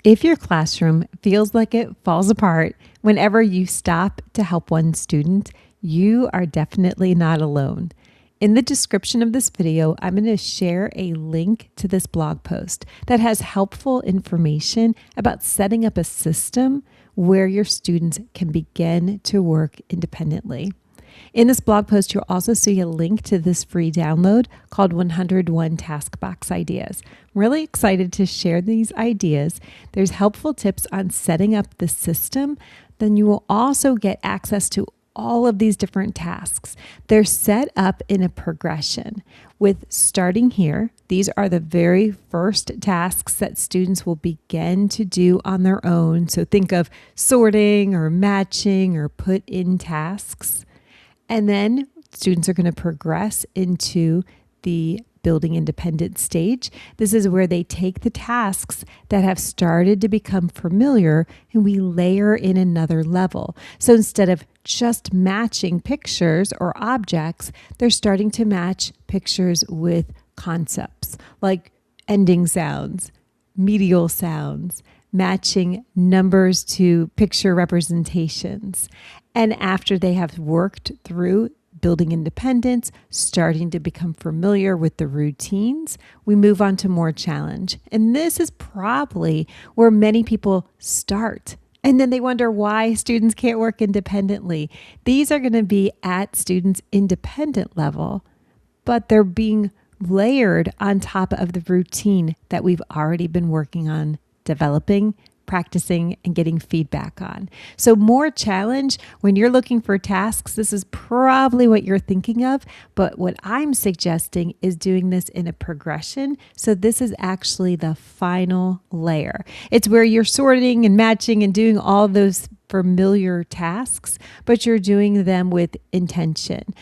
If your classroom feels like it falls apart whenever you stop to help one student, you are definitely not alone. In the description of this video, I'm going to share a link to this blog post that has helpful information about setting up a system where your students can begin to work independently. In this blog post, you'll also see a link to this free download called 101 Task Box Ideas. I'm really excited to share these ideas. There's helpful tips on setting up the system. Then you will also get access to all of these different tasks. They're set up in a progression with starting here. These are the very first tasks that students will begin to do on their own. So think of sorting or matching or put in tasks. And then students are going to progress into the building independent stage. This is where they take the tasks that have started to become familiar and we layer in another level. So instead of just matching pictures or objects, they're starting to match pictures with concepts like ending sounds, medial sounds, matching numbers to picture representations. And after they have worked through building independence, starting to become familiar with the routines, we move on to more challenge. And this is probably where many people start. And then they wonder why students can't work independently. These are going to be at students' independent level, but they're being layered on top of the routine that we've already been working on developing, practicing, and getting feedback on. So more challenge when you're looking for tasks. This is probably what you're thinking of, but what I'm suggesting is doing this in a progression. So this is actually the final layer. It's where you're sorting and matching and doing all those familiar tasks, but you're doing them with intention,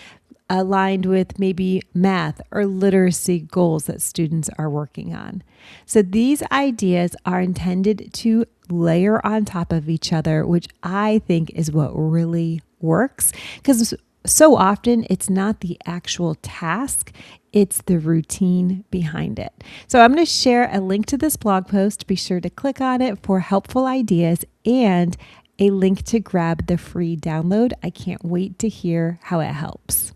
aligned with maybe math or literacy goals that students are working on. So these ideas are intended to layer on top of each other, which I think is what really works, because so often it's not the actual task, it's the routine behind it. So I'm going to share a link to this blog post. Be sure to click on it for helpful ideas and a link to grab the free download. I can't wait to hear how it helps.